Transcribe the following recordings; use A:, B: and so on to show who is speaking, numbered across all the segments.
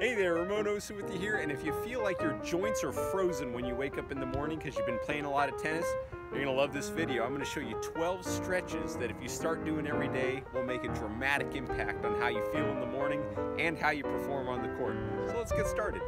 A: Hey there, Ramon Osu with you here, and if you feel like your joints are frozen when you wake up in the morning because you've been playing a lot of tennis, you're going to love this video. I'm going to show you 12 stretches that if you start doing every day will make a dramatic impact on how you feel in the morning and how you perform on the court. So let's get started.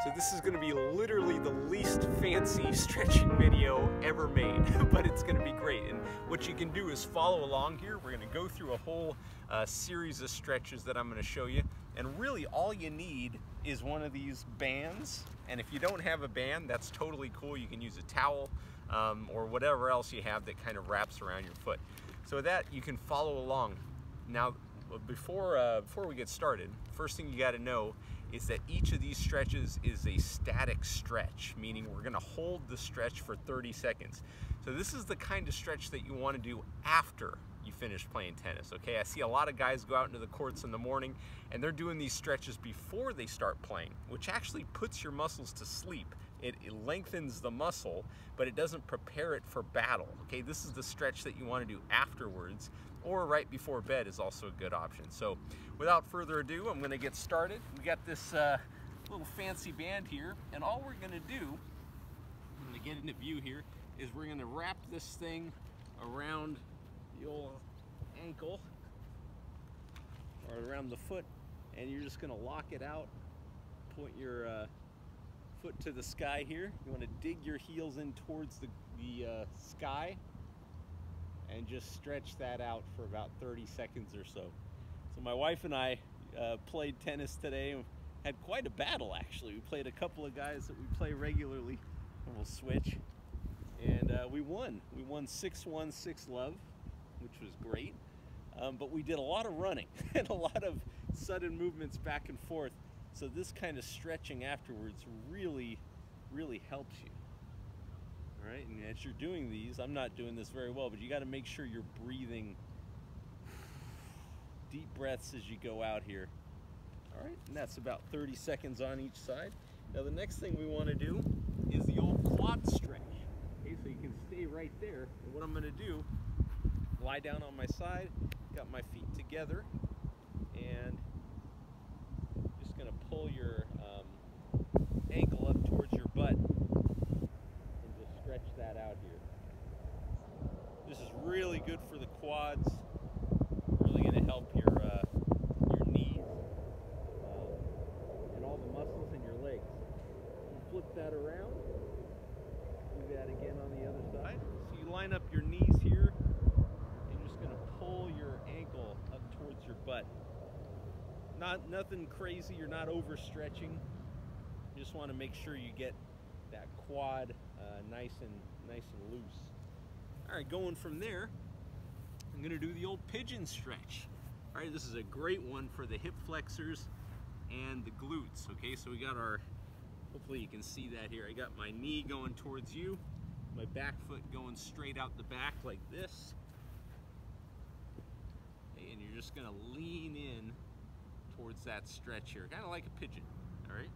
A: So this is going to be literally the least fancy stretching video ever made, but it's going to be great. And what you can do is follow along here. We're going to go through a whole series of stretches that I'm going to show you. And really all you need is one of these bands. And if you don't have a band, that's totally cool. You can use a towel or whatever else you have that kind of wraps around your foot. So with that, you can follow along. Now, before we get started, first thing you got to know is that each of these stretches is a static stretch, meaning we're going to hold the stretch for 30 seconds. So this is the kind of stretch that you want to do after you finish playing tennis, okay? I see a lot of guys go out into the courts in the morning and they're doing these stretches before they start playing, which actually puts your muscles to sleep. It lengthens the muscle, but it doesn't prepare it for battle, okay? This is the stretch that you want to do afterwards, or right before bed is also a good option. So without further ado, I'm going to get started. We got this little fancy band here, and all we're going to do, I'm going to get into view here, is we're going to wrap this thing around the old ankle or around the foot, and you're just going to lock it out. Point your foot to the sky here. You want to dig your heels in towards the sky and just stretch that out for about 30 seconds or so. So my wife and I played tennis today and had quite a battle actually. We played a couple of guys that we play regularly, and we'll switch. And we won. We won 6-1, 6-love, which was great. But we did a lot of running and a lot of sudden movements back and forth. So this kind of stretching afterwards really, really helps you. All right, and as you're doing these, I'm not doing this very well, but you got to make sure you're breathing deep breaths as you go out here. All right, and that's about 30 seconds on each side. Now the next thing we want to do is the old quad stretch. Okay, so you can stay right there. And what I'm going to do, lie down on my side, got my feet together, and just going to pull your ankle up towards your butt. Stretch that out here. This is really good for the quads. Really going to help your knees and all the muscles in your legs. You flip that around. Do that again on the other side. So you line up your knees here, and you're just going to pull your ankle up towards your butt. Nothing crazy. You're not overstretching. You just want to make sure you get that quad nice and loose. All right, going from there, I'm going to do the old pigeon stretch. All right, this is a great one for the hip flexors and the glutes. Okay, so we got our, hopefully you can see that here. I got my knee going towards you, my back foot going straight out the back like this. Okay, and you're just going to lean in towards that stretch here, kind of like a pigeon. All right.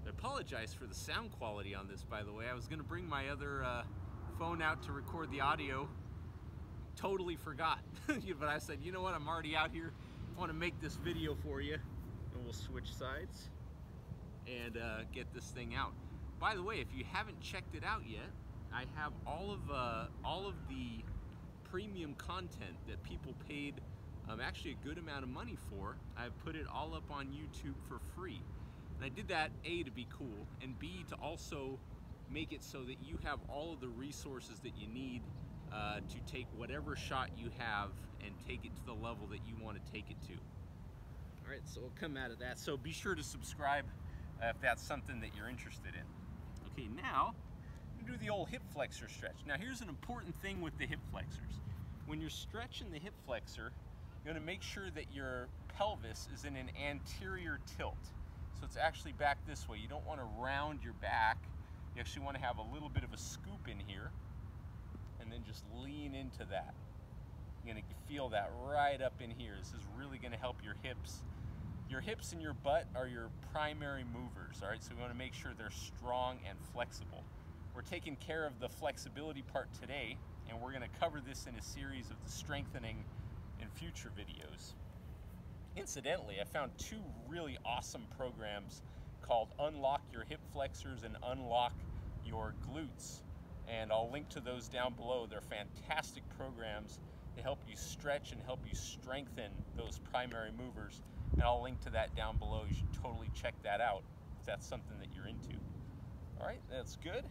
A: I apologize for the sound quality on this, by the way. I was going to bring my other phone out to record the audio. Totally forgot. But I said, you know what, I'm already out here. I want to make this video for you. And we'll switch sides and get this thing out. By the way, if you haven't checked it out yet, I have all of the premium content that people paid actually a good amount of money for. I've put it all up on YouTube for free. And I did that, A, to be cool, and B, to also make it so that you have all of the resources that you need to take whatever shot you have and take it to the level that you want to take it to. All right, so we'll come out of that. So be sure to subscribe if that's something that you're interested in. Okay, now we do the old hip flexor stretch. Now here's an important thing with the hip flexors. When you're stretching the hip flexor, you're going to make sure that your pelvis is in an anterior tilt. So it's actually back this way. You don't want to round your back. You actually want to have a little bit of a scoop in here and then just lean into that. You're going to feel that right up in here. This is really going to help your hips. Your hips and your butt are your primary movers, all right? So we want to make sure they're strong and flexible. We're taking care of the flexibility part today, and we're going to cover this in a series of the strengthening in future videos. Incidentally, I found two really awesome programs called Unlock Your Hip Flexors and Unlock Your Glutes, and I'll link to those down below. They're fantastic programs to help you stretch and help you strengthen those primary movers, and I'll link to that down below. You should totally check that out if that's something that you're into. All right, that's good.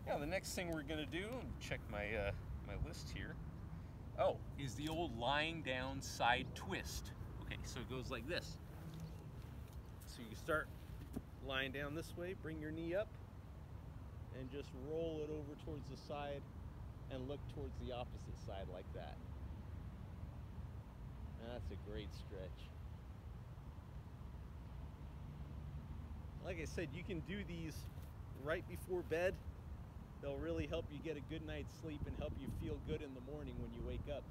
A: Now the next thing we're gonna do, check my my list here. Oh, is the old lying down side twist. Okay, so it goes like this. So you start lying down this way, bring your knee up, and just roll it over towards the side and look towards the opposite side like that. That's a great stretch. Like I said, you can do these right before bed. They'll really help you get a good night's sleep and help you feel good in the morning when you wake up.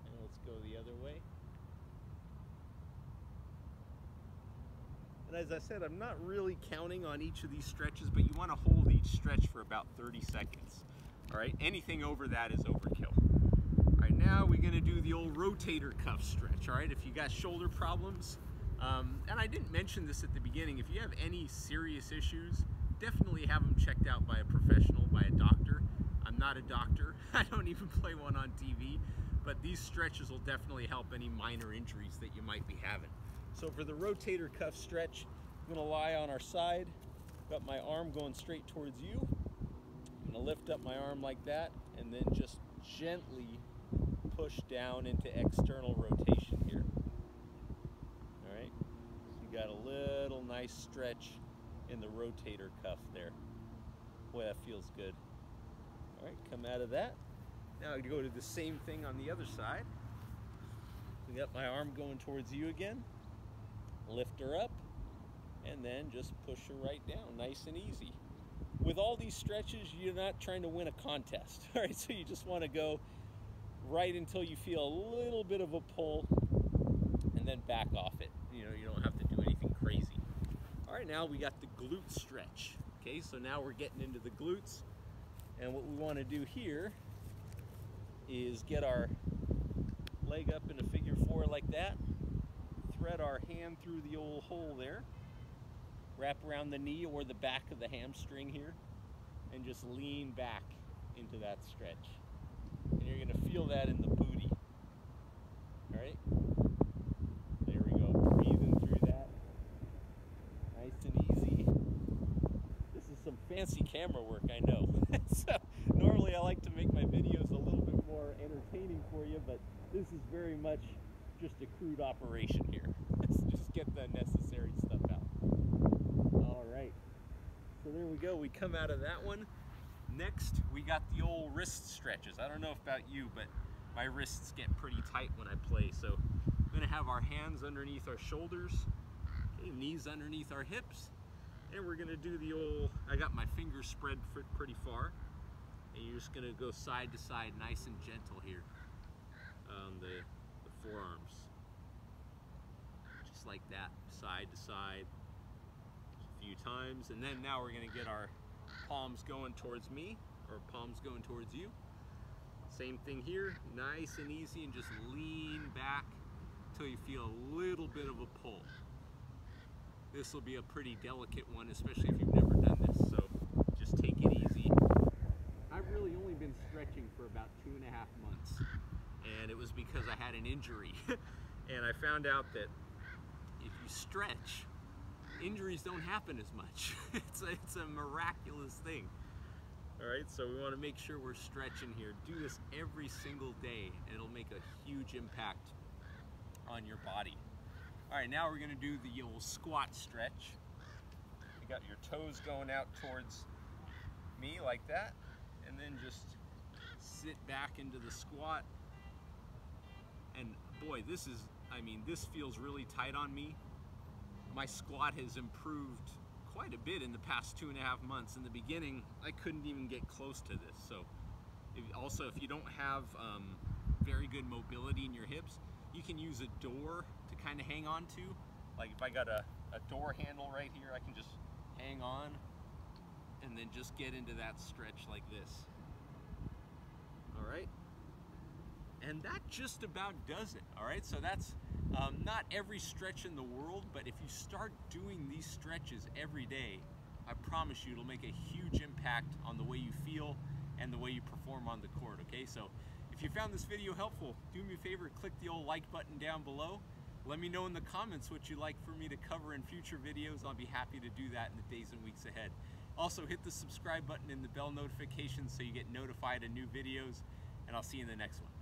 A: And let's go the other way. And as I said, I'm not really counting on each of these stretches, but you want to hold each stretch for about 30 seconds. All right, anything over that is overkill. All right, now we're gonna do the old rotator cuff stretch. All right, if you got shoulder problems, and I didn't mention this at the beginning, if you have any serious issues, definitely have them checked out by a professional, by a doctor. I'm not a doctor, I don't even play one on TV, but these stretches will definitely help any minor injuries that you might be having. So for the rotator cuff stretch, I'm gonna lie on our side, got my arm going straight towards you. I'm gonna lift up my arm like that, and then just gently push down into external rotation here. All right, so you got a little nice stretch in the rotator cuff there. Boy, that feels good. All right, come out of that. Now I go to the same thing on the other side. So got my arm going towards you again. Lift her up, and then just push her right down, nice and easy. With all these stretches, you're not trying to win a contest, all right? So you just want to go right until you feel a little bit of a pull, and then back off it. You know, you don't have to do anything crazy. All right, now we got the glute stretch. Okay, so now we're getting into the glutes, and what we want to do here is get our leg up in a figure four like that. Thread our hand through the old hole there, wrap around the knee or the back of the hamstring here, and just lean back into that stretch. And you're going to feel that in the booty. All right, there we go, breathing through that, nice and easy. This is some fancy camera work, I know. So normally I like to make my videos a little bit more entertaining for you, but this is very much just a crude operation here. Let's just get the necessary stuff out. All right, so there we go. We come out of that one. Next, we got the old wrist stretches. I don't know about you, but my wrists get pretty tight when I play. So we're gonna have our hands underneath our shoulders, okay, knees underneath our hips, and we're gonna do the old, I got my fingers spread pretty far, and you're just gonna go side to side, nice and gentle here on the forearms, just like that, side to side, a few times. And then now we're going to get our palms going towards me, or palms going towards you. Same thing here, nice and easy, and just lean back till you feel a little bit of a pull. This will be a pretty delicate one, especially if you've never done this, so just take it easy. I've really only been stretching for about 2.5 months. And it was because I had an injury. And I found out that if you stretch, injuries don't happen as much. It's a miraculous thing. All right, so we want to make sure we're stretching here. Do this every single day, and it'll make a huge impact on your body. All right, now we're going to do the old squat stretch. You got your toes going out towards me like that, and then just sit back into the squat. And boy, this feels really tight on me. My squat has improved quite a bit in the past 2.5 months. In the beginning, I couldn't even get close to this. So if you don't have very good mobility in your hips, you can use a door to kind of hang on to. Like if I got a door handle right here, I can just hang on and then just get into that stretch like this. And that just about does it, all right? So that's not every stretch in the world, but if you start doing these stretches every day, I promise you it'll make a huge impact on the way you feel and the way you perform on the court, okay? So if you found this video helpful, do me a favor, click the old like button down below. Let me know in the comments what you'd like for me to cover in future videos. I'll be happy to do that in the days and weeks ahead. Also, hit the subscribe button and the bell notification so you get notified of new videos, and I'll see you in the next one.